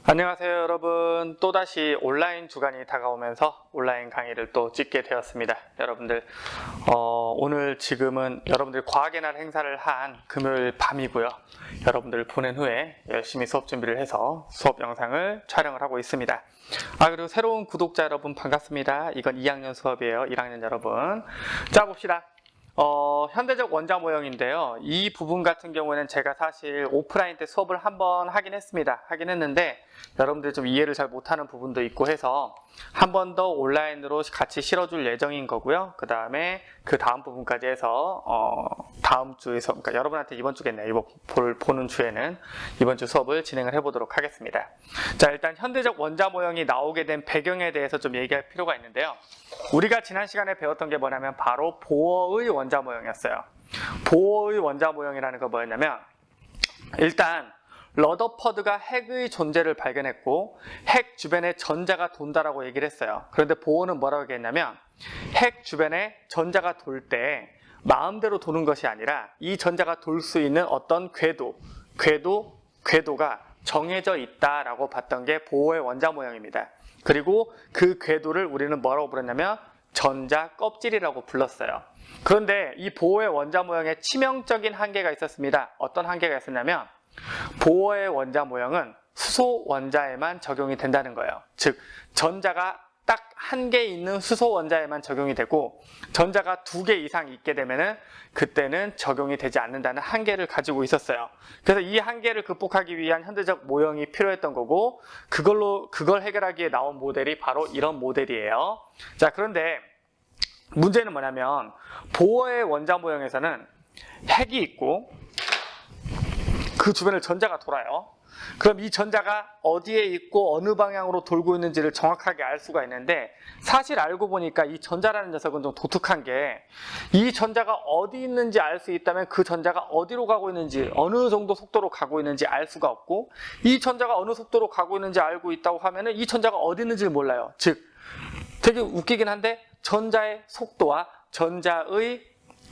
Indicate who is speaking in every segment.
Speaker 1: 안녕하세요 여러분. 또다시 온라인 주간이 다가오면서 온라인 강의를 또 찍게 되었습니다. 여러분들 오늘 지금은 여러분들 과학의 날 행사를 한 금요일 밤이고요. 여러분들을 보낸 후에 열심히 수업 준비를 해서 수업 영상을 촬영을 하고 있습니다. 그리고 새로운 구독자 여러분 반갑습니다. 이건 2학년 수업이에요. 1학년 여러분. 자 봅시다. 현대적 원자 모형인데요. 이 부분 같은 경우에는 제가 사실 오프라인 때 수업을 한번 하긴 했는데 여러분들이 좀 이해를 잘 못하는 부분도 있고 해서 한 번 더 온라인으로 같이 실어줄 예정인 거고요. 그 다음 부분까지 해서 다음 주에서, 그러니까 여러분한테 이번 주겠네요. 이번 보는 주에는 이번 주 수업을 진행을 해보도록 하겠습니다. 자, 일단 현대적 원자 모형이 나오게 된 배경에 대해서 좀 얘기할 필요가 있는데요. 우리가 지난 시간에 배웠던 게 뭐냐면 바로 보어의 원자 모형이었어요. 보어의 원자 모형이라는 거 뭐였냐면, 일단 러더퍼드가 핵의 존재를 발견했고 핵 주변에 전자가 돈다라고 얘기를 했어요. 그런데 보어는 뭐라고 얘기했냐면, 핵 주변에 전자가 돌 때 마음대로 도는 것이 아니라 이 전자가 돌 수 있는 어떤 궤도가 정해져 있다라고 봤던 게 보어의 원자 모형입니다. 그리고 그 궤도를 우리는 뭐라고 부르냐면 전자 껍질이라고 불렀어요. 그런데 이 보어의 원자 모형에 치명적인 한계가 있었습니다. 어떤 한계가 있었냐면, 보어의 원자 모형은 수소 원자에만 적용이 된다는 거예요. 즉 전자가 딱 한 개 있는 수소 원자에만 적용이 되고, 전자가 2개 이상 있게 되면은 그때는 적용이 되지 않는다는 한계를 가지고 있었어요. 그래서 이 한계를 극복하기 위한 현대적 모형이 필요했던 거고, 그걸 해결하기에 나온 모델이 바로 이런 모델이에요. 자, 그런데 문제는 뭐냐면, 보어의 원자 모형에서는 핵이 있고 그 주변을 전자가 돌아요. 그럼 이 전자가 어디에 있고 어느 방향으로 돌고 있는지를 정확하게 알 수가 있는데, 사실 알고 보니까 이 전자라는 녀석은 좀 독특한 게, 이 전자가 어디 있는지 알 수 있다면 그 전자가 어디로 가고 있는지, 어느 정도 속도로 가고 있는지 알 수가 없고, 이 전자가 어느 속도로 가고 있는지 알고 있다고 하면은 이 전자가 어디 있는지를 몰라요. 즉 되게 웃기긴 한데 전자의 속도와 전자의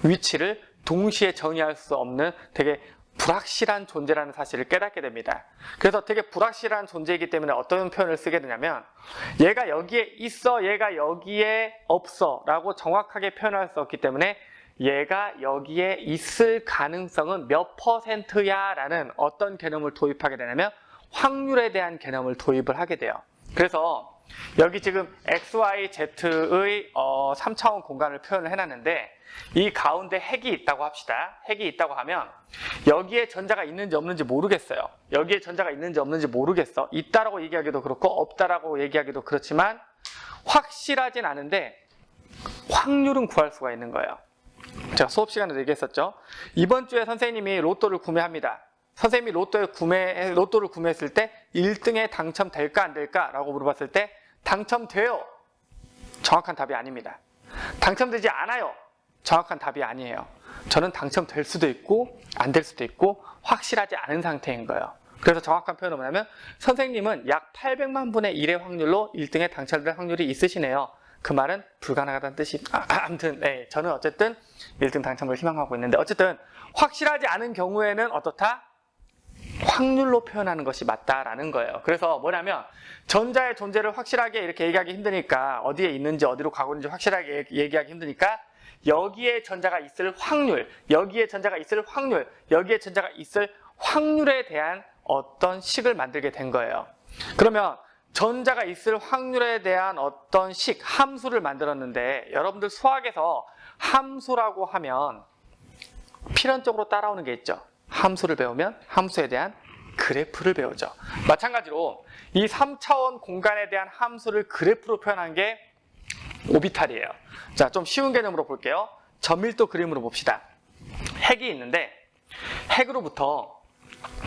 Speaker 1: 위치를 동시에 정의할 수 없는 되게 불확실한 존재라는 사실을 깨닫게 됩니다. 그래서 되게 불확실한 존재이기 때문에 어떤 표현을 쓰게 되냐면, 얘가 여기에 있어, 얘가 여기에 없어 라고 정확하게 표현할 수 없기 때문에 얘가 여기에 있을 가능성은 몇 %야 라는 어떤 개념을 도입하게 되냐면 확률에 대한 개념을 도입을 하게 돼요. 그래서 여기 지금 x, y, z의 3차원 공간을 표현을 해놨는데, 이 가운데 핵이 있다고 합시다. 핵이 있다고 하면 여기에 전자가 있는지 없는지 모르겠어요. 여기에 전자가 있는지 없는지 모르겠어. 있다라고 얘기하기도 그렇고 없다라고 얘기하기도 그렇지만 확실하진 않은데 확률은 구할 수가 있는 거예요. 제가 수업 시간에 얘기했었죠. 이번 주에 선생님이 로또를 구매합니다. 선생님이 로또를 구매했을 때 1등에 당첨될까 안 될까 라고 물어봤을 때 당첨돼요. 정확한 답이 아닙니다. 당첨되지 않아요. 정확한 답이 아니에요. 저는 당첨될 수도 있고 안 될 수도 있고 확실하지 않은 상태인 거예요. 그래서 정확한 표현은 뭐냐면, 선생님은 약 800만 분의 1의 확률로 1등에 당첨될 확률이 있으시네요. 그 말은 불가능하다는 뜻이, 아무튼 네, 저는 어쨌든 1등 당첨을 희망하고 있는데, 어쨌든 확실하지 않은 경우에는 어떻다? 확률로 표현하는 것이 맞다라는 거예요. 그래서 뭐냐면, 전자의 존재를 확실하게 이렇게 얘기하기 힘드니까, 어디에 있는지 어디로 가고 있는지 확실하게 얘기하기 힘드니까 여기에 전자가 있을 확률, 여기에 전자가 있을 확률, 여기에 전자가 있을 확률에 대한 어떤 식을 만들게 된 거예요. 그러면 전자가 있을 확률에 대한 어떤 식, 함수를 만들었는데, 여러분들 수학에서 함수라고 하면 필연적으로 따라오는 게 있죠. 함수를 배우면 함수에 대한 그래프를 배우죠. 마찬가지로 이 3차원 공간에 대한 함수를 그래프로 표현한 게 오비탈이에요. 자, 좀 쉬운 개념으로 볼게요. 점밀도 그림으로 봅시다. 핵이 있는데 핵으로부터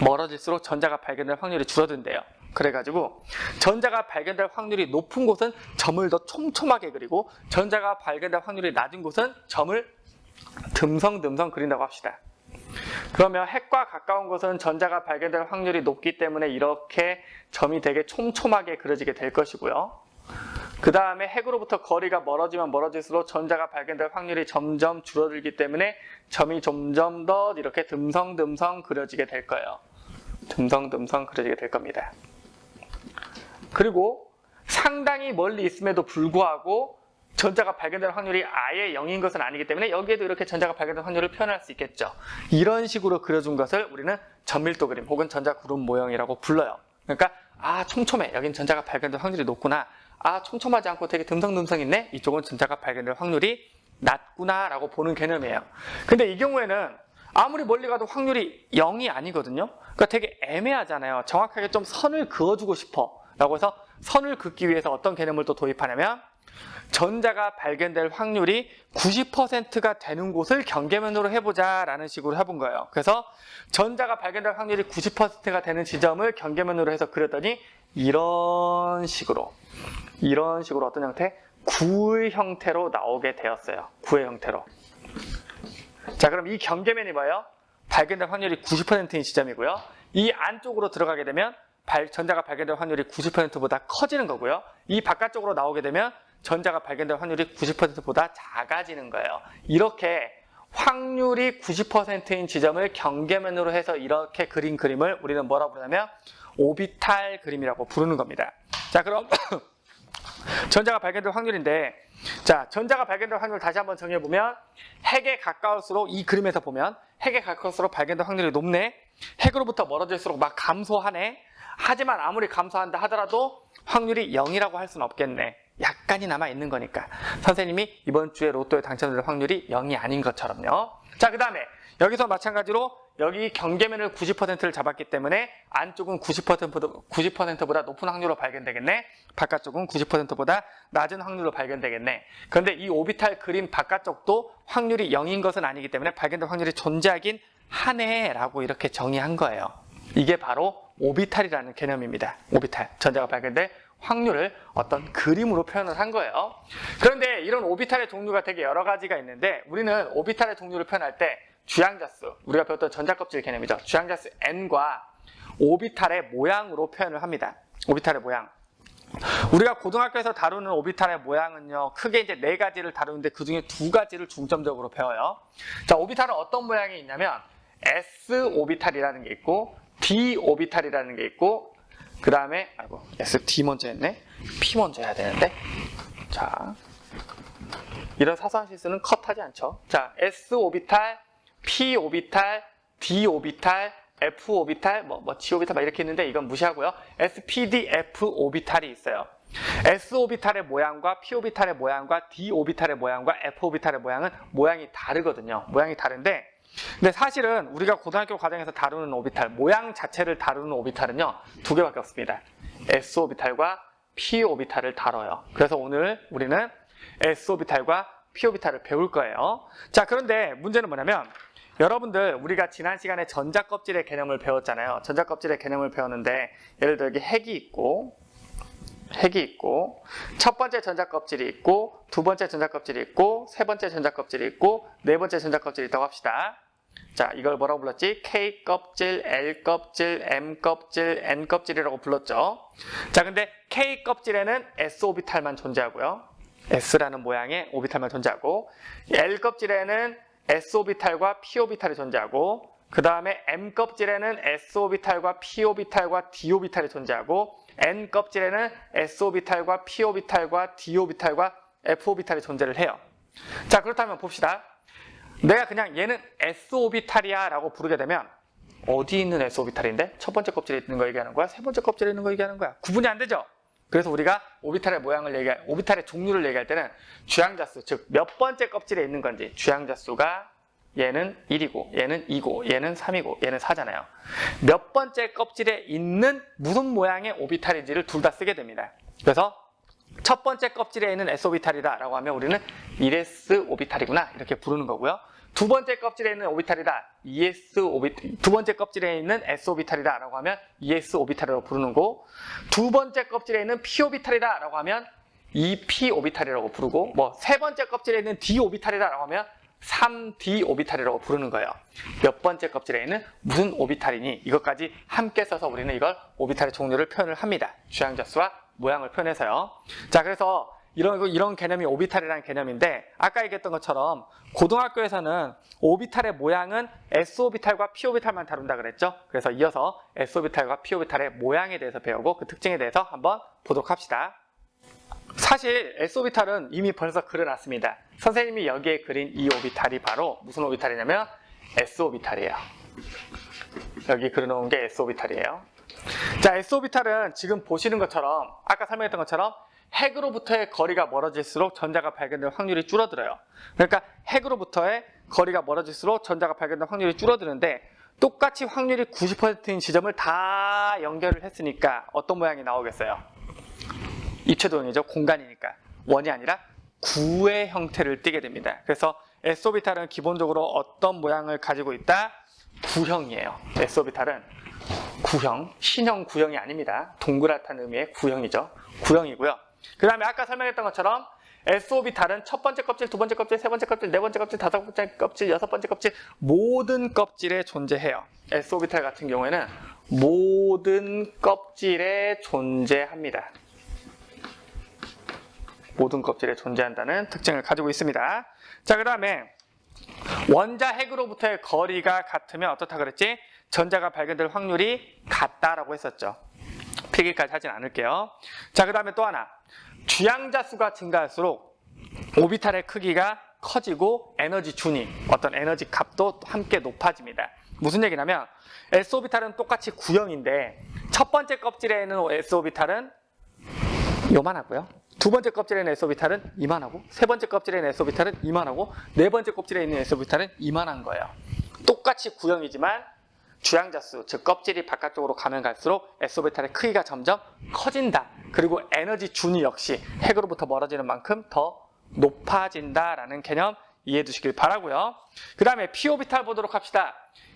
Speaker 1: 멀어질수록 전자가 발견될 확률이 줄어든대요. 그래가지고 전자가 발견될 확률이 높은 곳은 점을 더 촘촘하게 그리고, 전자가 발견될 확률이 낮은 곳은 점을 듬성듬성 그린다고 합시다. 그러면 핵과 가까운 곳은 전자가 발견될 확률이 높기 때문에 이렇게 점이 되게 촘촘하게 그려지게 될 것이고요. 그 다음에 핵으로부터 거리가 멀어지면 멀어질수록 전자가 발견될 확률이 점점 줄어들기 때문에 점이 점점 더 이렇게 듬성듬성 그려지게 될 거예요. 듬성듬성 그려지게 될 겁니다. 그리고 상당히 멀리 있음에도 불구하고 전자가 발견될 확률이 아예 0인 것은 아니기 때문에 여기에도 이렇게 전자가 발견될 확률을 표현할 수 있겠죠. 이런 식으로 그려준 것을 우리는 전밀도 그림 혹은 전자구름 모형이라고 불러요. 그러니까 촘촘해. 여긴 전자가 발견될 확률이 높구나. 촘촘하지 않고 되게 듬성듬성 있네. 이쪽은 전자가 발견될 확률이 낮구나 라고 보는 개념이에요. 근데 이 경우에는 아무리 멀리 가도 확률이 0이 아니거든요. 그러니까 되게 애매하잖아요. 정확하게 좀 선을 그어주고 싶어 라고 해서 선을 긋기 위해서 어떤 개념을 또 도입하냐면 전자가 발견될 확률이 90%가 되는 곳을 경계면으로 해보자 라는 식으로 해본 거예요. 그래서 전자가 발견될 확률이 90%가 되는 지점을 경계면으로 해서 그렸더니 이런 식으로 어떤 형태? 구의 형태로 나오게 되었어요. 구의 형태로. 자, 그럼 이 경계면이 뭐예요? 발견될 확률이 90%인 지점이고요. 이 안쪽으로 들어가게 되면 전자가 발견될 확률이 90%보다 커지는 거고요. 이 바깥쪽으로 나오게 되면 전자가 발견될 확률이 90%보다 작아지는 거예요. 이렇게 확률이 90%인 지점을 경계면으로 해서 이렇게 그린 그림을 우리는 뭐라고 부르냐면 오비탈 그림이라고 부르는 겁니다. 자, 그럼 전자가 발견될 확률인데, 자, 전자가 발견될 확률 다시 한번 정해보면 핵에 가까울수록, 이 그림에서 보면 핵에 가까울수록 발견될 확률이 높네. 핵으로부터 멀어질수록 막 감소하네. 하지만 아무리 감소한다 하더라도 확률이 0이라고 할 수는 없겠네. 약간이 남아 있는 거니까. 선생님이 이번 주에 로또에 당첨될 확률이 0이 아닌 것처럼요. 자, 그 다음에 여기서 마찬가지로 여기 경계면을 90%를 잡았기 때문에 안쪽은 90%보다 높은 확률로 발견되겠네. 바깥쪽은 90%보다 낮은 확률로 발견되겠네. 그런데 이 오비탈 그림 바깥쪽도 확률이 0인 것은 아니기 때문에 발견될 확률이 존재하긴 하네라고 이렇게 정의한 거예요. 이게 바로 오비탈이라는 개념입니다. 오비탈, 전자가 발견될 확률을 어떤 그림으로 표현을 한 거예요. 그런데 이런 오비탈의 종류가 되게 여러 가지가 있는데 우리는 오비탈의 종류를 표현할 때 주양자수, 우리가 배웠던 전자껍질 개념이죠. 주양자수 n과 오비탈의 모양으로 표현을 합니다. 오비탈의 모양. 우리가 고등학교에서 다루는 오비탈의 모양은요, 크게 이제 4가지를 다루는데 그 중에 2가지를 중점적으로 배워요. 자, 오비탈은 어떤 모양이 있냐면 S 오비탈이라는 게 있고 D 오비탈이라는 게 있고, 그 다음에 S, D 먼저 했네. P 먼저 해야 되는데. 자, 이런 사소한 실수는 컷하지 않죠. 자, S 오비탈, P 오비탈, D 오비탈, F 오비탈, G 오비탈 이렇게 있는데 이건 무시하고요. S, P, D, F 오비탈이 있어요. S 오비탈의 모양과 P 오비탈의 모양과 D 오비탈의 모양과 F 오비탈의 모양은 모양이 다르거든요. 모양이 다른데, 근데 사실은 우리가 고등학교 과정에서 다루는 오비탈, 모양 자체를 다루는 오비탈은요, 2개밖에 없습니다. S 오비탈과 P 오비탈을 다뤄요. 그래서 오늘 우리는 S 오비탈과 P 오비탈을 배울 거예요. 자, 그런데 문제는 뭐냐면 여러분들 우리가 지난 시간에 전자껍질의 개념을 배웠잖아요. 전자껍질의 개념을 배웠는데 예를 들어 여기 핵이 있고 첫 번째 전자껍질이 있고 두 번째 전자껍질이 있고 세 번째 전자껍질이 있고 네 번째 전자껍질이 있다고 합시다. 자, 이걸 뭐라고 불렀지? K껍질, L껍질, M껍질, N껍질이라고 불렀죠. 자, 근데 K껍질에는 S오비탈만 존재하고요. S라는 모양의 오비탈만 존재하고, L껍질에는 S오비탈과 P오비탈이 존재하고, 그 다음에 M껍질에는 S오비탈과 P오비탈과 D오비탈이 존재하고, N껍질에는 S오비탈과 P오비탈과 D오비탈과 F오비탈이 존재를 해요. 자, 그렇다면 봅시다. 내가 그냥 얘는 S오비탈이야 라고 부르게 되면 어디 있는 S오비탈인데? 첫 번째 껍질에 있는 거 얘기하는 거야? 세 번째 껍질에 있는 거 얘기하는 거야? 구분이 안 되죠? 그래서 우리가 오비탈의 모양을 오비탈의 종류를 얘기할 때는 주양자수, 즉 몇 번째 껍질에 있는 건지, 주양자수가 얘는 1이고 얘는 2고 얘는 3이고 얘는 4잖아요. 몇 번째 껍질에 있는 무슨 모양의 오비탈인지를 둘 다 쓰게 됩니다. 그래서 첫 번째 껍질에 있는 S오비탈이다 라고 하면 우리는 1S 오비탈이구나 이렇게 부르는 거고요. 두 번째 껍질에 있는 오비탈이다, 두 번째 껍질에 있는 S오비탈이다 라고 하면 2S 오비탈이라고 부르는 거고, 두 번째 껍질에 있는 P오비탈이다 라고 하면 2P 오비탈이라고 부르고, 세 번째 껍질에 있는 D 오비탈이다 라고 하면 3D 오비탈이라고 부르는 거예요. 몇 번째 껍질에 있는 무슨 오비탈이니 이것까지 함께 써서 우리는 이걸 오비탈의 종류를 표현을 합니다. 주양자수와 모양을 표현해서요. 자, 그래서 이런 개념이 오비탈이라는 개념인데 아까 얘기했던 것처럼 고등학교에서는 오비탈의 모양은 s오비탈과 p오비탈만 다룬다 그랬죠. 그래서 이어서 s오비탈과 p오비탈의 모양에 대해서 배우고 그 특징에 대해서 한번 보도록 합시다. 사실 s오비탈은 이미 벌써 그려놨습니다. 선생님이 여기에 그린 이 오비탈이 바로 무슨 오비탈이냐면 s오비탈이에요. 여기 그려놓은 게 s오비탈이에요. 자, s오비탈은 지금 보시는 것처럼 아까 설명했던 것처럼 핵으로부터의 거리가 멀어질수록 전자가 발견될 확률이 줄어들어요. 그러니까 핵으로부터의 거리가 멀어질수록 전자가 발견될 확률이 줄어드는데 똑같이 확률이 90%인 지점을 다 연결을 했으니까 어떤 모양이 나오겠어요? 입체도형이죠. 공간이니까. 원이 아니라 구의 형태를 띠게 됩니다. 그래서 s오비탈은 기본적으로 어떤 모양을 가지고 있다? 구형이에요. s오비탈은 구형, 신형 구형이 아닙니다. 동그랗다는 의미의 구형이죠. 구형이고요. 그 다음에 아까 설명했던 것처럼 s오비탈은 첫 번째 껍질, 두 번째 껍질, 세 번째 껍질, 네 번째 껍질, 다섯 번째 껍질, 여섯 번째 껍질 모든 껍질에 존재해요. s오비탈 같은 경우에는 모든 껍질에 존재합니다. 모든 껍질에 존재한다는 특징을 가지고 있습니다. 자, 그 다음에 원자 핵으로부터의 거리가 같으면 어떻다 그랬지? 전자가 발견될 확률이 같다라고 했었죠. 필기까지 하진 않을게요. 자, 그 다음에 또 하나. 주양자 수가 증가할수록 오비탈의 크기가 커지고 에너지 준위, 어떤 에너지 값도 함께 높아집니다. 무슨 얘기냐면 s오비탈은 똑같이 구형인데 첫 번째 껍질에 있는 s오비탈은 요만하고요. 두 번째 껍질에 있는 s오비탈은 이만하고 세 번째 껍질에 있는 s오비탈은 이만하고 네 번째 껍질에 있는 s오비탈은 이만한 거예요. 똑같이 구형이지만 주양자수, 즉 껍질이 바깥쪽으로 가면 갈수록 s오비탈의 크기가 점점 커진다. 그리고 에너지 준위 역시 핵으로부터 멀어지는 만큼 더 높아진다라는 개념 이해해 두시길 바라고요. 그 다음에 p오비탈 보도록 합시다.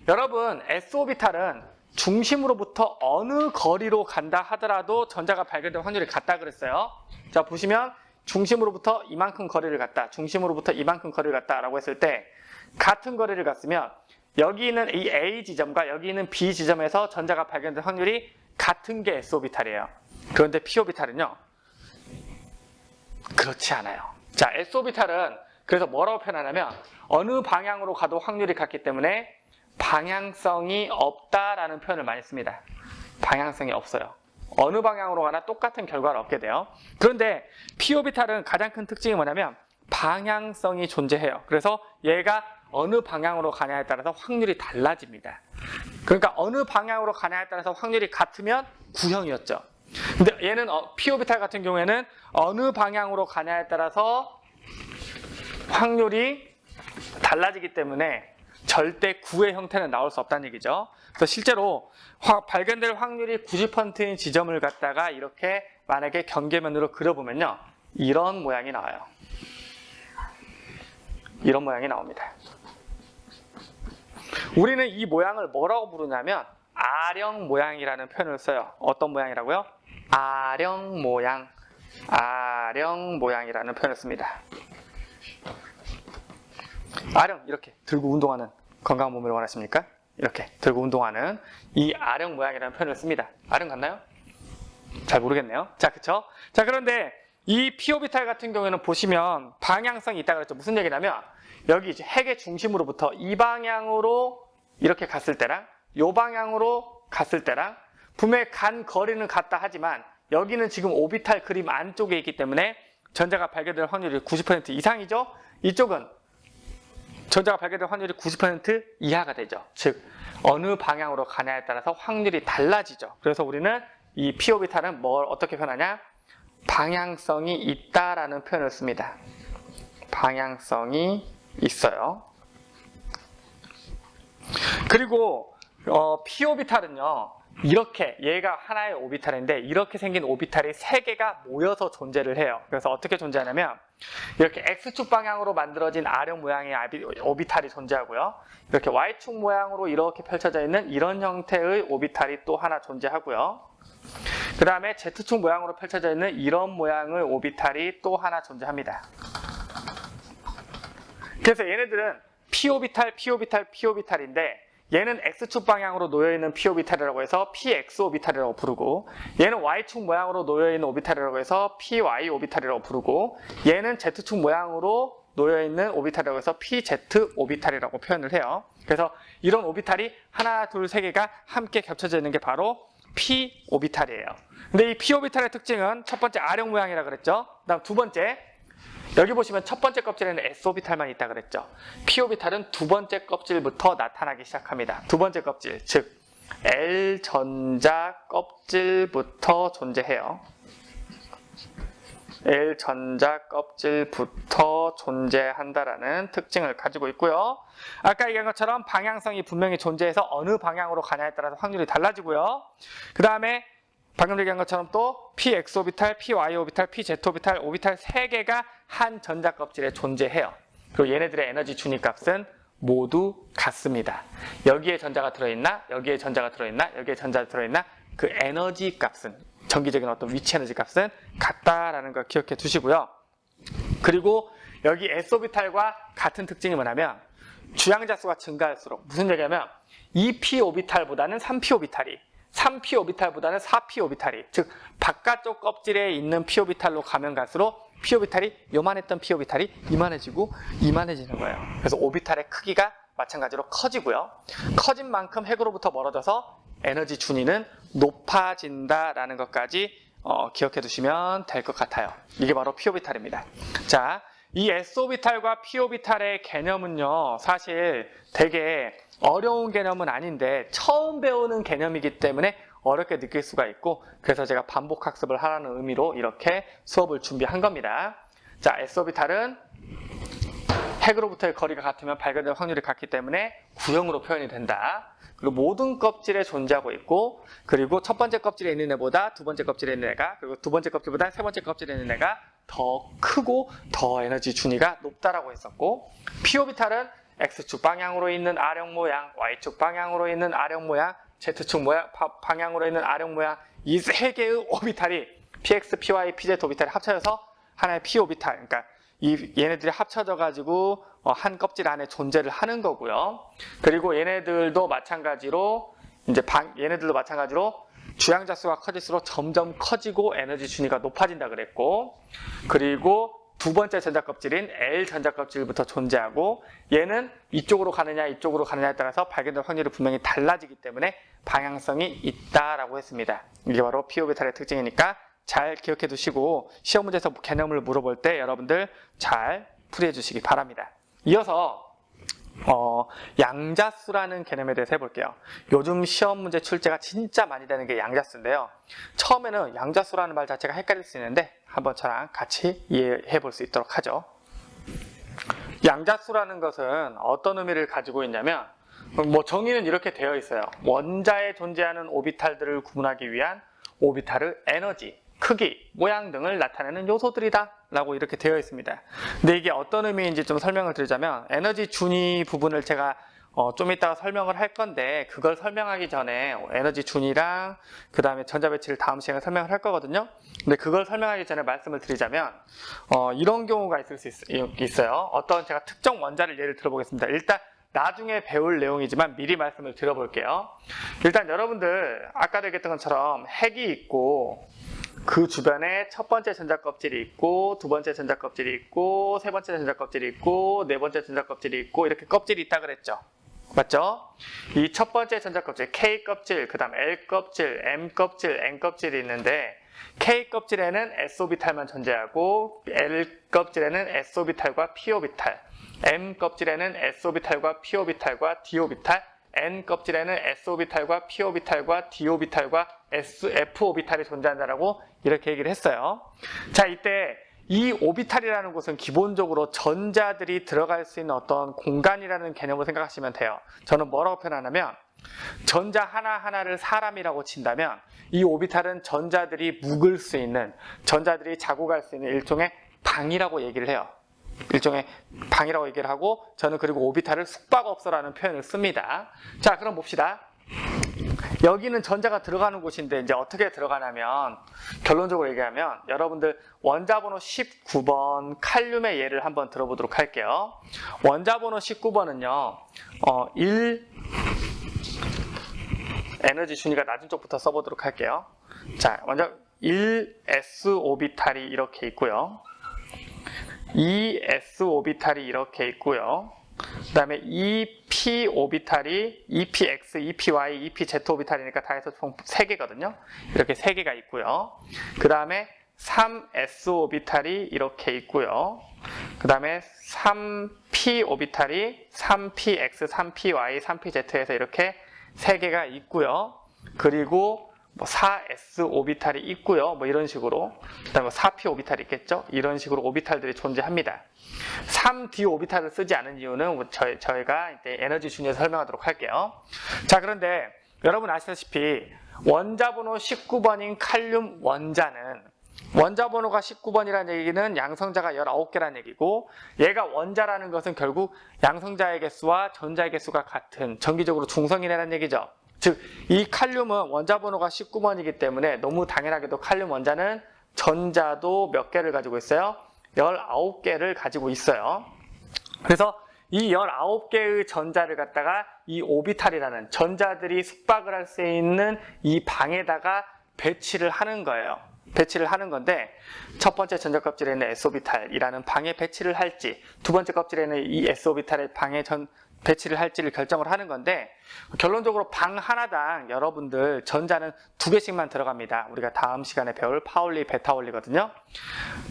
Speaker 1: 여러분, s오비탈은 중심으로부터 어느 거리로 간다 하더라도 전자가 발견될 확률이 같다 그랬어요. 자, 보시면 중심으로부터 이만큼 거리를 갔다, 중심으로부터 이만큼 거리를 갔다 라고 했을 때 같은 거리를 갔으면 여기 있는 이 A 지점과 여기 있는 B 지점에서 전자가 발견될 확률이 같은 게 s오비탈이에요. 그런데 p오비탈은요, 그렇지 않아요. 자, s오비탈은 그래서 뭐라고 표현하냐면 어느 방향으로 가도 확률이 같기 때문에 방향성이 없다라는 표현을 많이 씁니다. 방향성이 없어요. 어느 방향으로 가나 똑같은 결과를 얻게 돼요. 그런데 p오비탈은 가장 큰 특징이 뭐냐면 방향성이 존재해요. 그래서 얘가 어느 방향으로 가냐에 따라서 확률이 달라집니다. 그러니까 어느 방향으로 가냐에 따라서 확률이 같으면 구형이었죠. 근데 얘는 p오비탈 같은 경우에는 어느 방향으로 가냐에 따라서 확률이 달라지기 때문에 절대 구의 형태는 나올 수 없다는 얘기죠. 그래서 실제로 발견될 확률이 90%인 지점을 갖다가 이렇게 만약에 경계면으로 그려보면요, 이런 모양이 나와요. 이런 모양이 나옵니다. 우리는 이 모양을 뭐라고 부르냐면 아령 모양이라는 표현을 써요. 어떤 모양이라고요? 아령 모양. 아령 모양이라는 표현을 씁니다. 아령, 이렇게 들고 운동하는 건강한 몸을 원하십니까? 이렇게 들고 운동하는 이 아령 모양이라는 표현을 씁니다. 아령 같나요? 잘 모르겠네요. 자, 그쵸? 자, 그런데 이 p오비탈 같은 경우에는 보시면 방향성이 있다고 그랬죠. 무슨 얘기냐면 여기 이제 핵의 중심으로부터 이 방향으로 이렇게 갔을 때랑 이 방향으로 갔을 때랑 분명히 간 거리는 같다 하지만 여기는 지금 오비탈 그림 안쪽에 있기 때문에 전자가 발견될 확률이 90% 이상이죠. 이쪽은 전자가 발견될 확률이 90% 이하가 되죠. 즉 어느 방향으로 가냐에 따라서 확률이 달라지죠. 그래서 우리는 이 p오비탈은 뭘 어떻게 표현하냐? 방향성이 있다라는 표현을 씁니다. 방향성이 있어요. 그리고 p오비탈은요, 이렇게 얘가 하나의 오비탈인데 이렇게 생긴 오비탈이 3개가 모여서 존재를 해요. 그래서 어떻게 존재하냐면 이렇게 X축 방향으로 만들어진 R형 모양의 오비탈이 존재하고요. 이렇게 Y축 모양으로 이렇게 펼쳐져 있는 이런 형태의 오비탈이 또 하나 존재하고요. 그 다음에 Z축 모양으로 펼쳐져 있는 이런 모양의 오비탈이 또 하나 존재합니다. 그래서 얘네들은 p오비탈, p오비탈, p오비탈인데 얘는 X축 방향으로 놓여있는 p 오비탈이라고 해서 px 오비탈이라고 부르고, 얘는 Y축 모양으로 놓여있는 오비탈이라고 해서 py 오비탈이라고 부르고, 얘는 Z축 모양으로 놓여있는 오비탈이라고 해서 pz 오비탈이라고 표현을 해요. 그래서 이런 오비탈이 하나, 둘, 세 개가 함께 겹쳐져 있는 게 바로 p 오비탈이에요. 근데 이 p 오비탈의 특징은 첫 번째 R형 모양이라 그랬죠. 그다음 두 번째, 여기 보시면 첫 번째 껍질에는 s 오비탈만 있다 그랬죠. p 오비탈은 두 번째 껍질부터 나타나기 시작합니다. 두 번째 껍질, 즉 L 전자 껍질부터 존재해요. L 전자 껍질부터 존재한다라는 특징을 가지고 있고요. 아까 얘기한 것처럼 방향성이 분명히 존재해서 어느 방향으로 가냐에 따라서 확률이 달라지고요. 그 다음에 방금 얘기한 것처럼 또 px 오비탈, py 오비탈, pz 오비탈, 오비탈 3개가 한 전자 껍질에 존재해요. 그리고 얘네들의 에너지 준위 값은 모두 같습니다. 여기에 전자가 들어있나, 여기에 전자가 들어있나, 여기에 전자가 들어있나, 그 에너지 값은, 정기적인 어떤 위치 에너지 값은 같다라는 걸 기억해 두시고요. 그리고 여기 s 오비탈과 같은 특징이 뭐냐면 주양자 수가 증가할수록, 무슨 얘기냐면 2p 오비탈보다는 3p 오비탈이, 3p 오비탈보다는 4p 오비탈이, 즉 바깥쪽 껍질에 있는 p 오비탈로 가면 갈수록 p 오비탈이 요만했던 p 오비탈이 이만해지고 이만해지는 거예요. 그래서 오비탈의 크기가 마찬가지로 커지고요. 커진 만큼 핵으로부터 멀어져서 에너지 준위는 높아진다라는 것까지 기억해 두시면 될 것 같아요. 이게 바로 p 오비탈입니다. 자, 이 s 오비탈과 p 오비탈의 개념은요, 사실 되게 어려운 개념은 아닌데 처음 배우는 개념이기 때문에 어렵게 느낄 수가 있고, 그래서 제가 반복 학습을 하라는 의미로 이렇게 수업을 준비한 겁니다. 자, s 오비탈은 핵으로부터의 거리가 같으면 발견될 확률이 같기 때문에 구형으로 표현이 된다. 그리고 모든 껍질에 존재하고 있고, 그리고 첫 번째 껍질에 있는 애보다 두 번째 껍질에 있는 애가, 그리고 두 번째 껍질보다 세 번째 껍질에 있는 애가 더 크고 더 에너지 준위가 높다라고 했었고, p 오비탈은 X축 방향으로 있는 R형 모양, Y축 방향으로 있는 R형 모양, Z축 방향으로 있는 R형 모양, 이 세 개의 오비탈이 PX, PY, PZ 오비탈이 합쳐져서 하나의 p 오비탈, 그러니까 얘네들이 합쳐져 가지고 한 껍질 안에 존재를 하는 거고요. 그리고 얘네들도 마찬가지로 주양자 수가 커질수록 점점 커지고 에너지 준위가 높아진다 그랬고, 그리고 두 번째 전자 껍질인 L 전자 껍질부터 존재하고, 얘는 이쪽으로 가느냐 이쪽으로 가느냐에 따라서 발견될 확률이 분명히 달라지기 때문에 방향성이 있다라고 했습니다. 이게 바로 p 오비탈의 특징이니까 잘 기억해 두시고 시험 문제에서 개념을 물어볼 때 여러분들 잘 풀이해 주시기 바랍니다. 이어서 양자수라는 개념에 대해서 해볼게요. 요즘 시험 문제 출제가 진짜 많이 되는 게 양자수인데요. 처음에는 양자수라는 말 자체가 헷갈릴 수 있는데 한번 저랑 같이 이해해 볼 수 있도록 하죠. 양자수라는 것은 어떤 의미를 가지고 있냐면, 정의는 이렇게 되어 있어요. 원자에 존재하는 오비탈들을 구분하기 위한 오비탈의 에너지, 크기, 모양 등을 나타내는 요소들이다 라고 이렇게 되어 있습니다. 근데 이게 어떤 의미인지 좀 설명을 드리자면, 에너지 준위 부분을 제가 좀 이따가 설명을 할 건데, 그걸 설명하기 전에 에너지 준위랑 그 다음에 전자 배치를 다음 시간에 설명을 할 거거든요. 근데 그걸 설명하기 전에 말씀을 드리자면 이런 경우가 있을 수 있어요. 어떤 제가 특정 원자를 예를 들어보겠습니다. 일단 나중에 배울 내용이지만 미리 말씀을 드려볼게요. 일단 여러분들 아까도 얘기했던 것처럼 핵이 있고, 그 주변에 첫 번째 전자 껍질이 있고, 두 번째 전자 껍질이 있고, 세 번째 전자 껍질이 있고, 네 번째 전자 껍질이 있고, 이렇게 껍질이 있다 그랬죠. 맞죠? 이 첫 번째 전자 껍질, K 껍질, 그 다음 L 껍질, M 껍질, N 껍질이 있는데, K 껍질에는 S 오비탈만 존재하고, L 껍질에는 S 오비탈과 P 오비탈, M 껍질에는 S 오비탈과 P 오비탈과 D 오비탈, N 껍질에는 S 오비탈과 P 오비탈과 D 오비탈과 F 오비탈이 존재한다라고 이렇게 얘기를 했어요. 자, 이때 이 오비탈이라는 곳은 기본적으로 전자들이 들어갈 수 있는 어떤 공간이라는 개념으로 생각하시면 돼요. 저는 뭐라고 표현하냐면, 전자 하나하나를 사람이라고 친다면 이 오비탈은 전자들이 묵을 수 있는, 전자들이 자고 갈 수 있는 일종의 방이라고 얘기를 해요. 일종의 방이라고 얘기를 하고, 저는 그리고 오비탈을 숙박업소라는 표현을 씁니다. 자, 그럼 봅시다. 여기는 전자가 들어가는 곳인데 이제 어떻게 들어가냐면, 결론적으로 얘기하면 여러분들 원자번호 19번 칼륨의 예를 한번 들어보도록 할게요. 원자번호 19번은요 1, 에너지 순위가 낮은 쪽부터 써보도록 할게요. 자, 먼저 1s 오비탈이 이렇게 있고요. 2s 오비탈이 이렇게 있고요. 그 다음에 2p 오비탈이 2px, 2py, 2pz 오비탈이니까 다 해서 총 3개거든요. 이렇게 3개가 있고요. 그 다음에 3s 오비탈이 이렇게 있고요. 그 다음에 3p 오비탈이 3px, 3py, 3pz에서 이렇게 3개가 있고요. 그리고 뭐 4s 오비탈이 있고요. 뭐 이런 식으로. 그 다음에 4p 오비탈이 있겠죠. 이런 식으로 오비탈들이 존재합니다. 3d 오비탈을 쓰지 않은 이유는 저희가 이제 에너지 순위에서 설명하도록 할게요. 자, 그런데 여러분 아시다시피 원자 번호 19번인 칼륨 원자는 원자 번호가 19번이라는 얘기는 양성자가 19개라는 얘기고, 얘가 원자라는 것은 결국 양성자의 개수와 전자의 개수가 같은 정기적으로 중성이라는 얘기죠. 즉, 이 칼륨은 원자 번호가 19번이기 때문에 너무 당연하게도 칼륨 원자는 전자도 몇 개를 가지고 있어요? 19개를 가지고 있어요. 그래서 이 19개의 전자를 갖다가 이 오비탈이라는 전자들이 숙박을 할 수 있는 이 방에다가 배치를 하는 거예요. 배치를 하는 건데, 첫 번째 전자 껍질에 있는 s오비탈이라는 방에 배치를 할지, 두 번째 껍질에 있는 이 s오비탈의 방에 배치를 할지를 결정을 하는 건데, 결론적으로 방 하나당 여러분들 전자는 2개씩만 들어갑니다. 우리가 다음 시간에 배울 파울리, 베타올리거든요.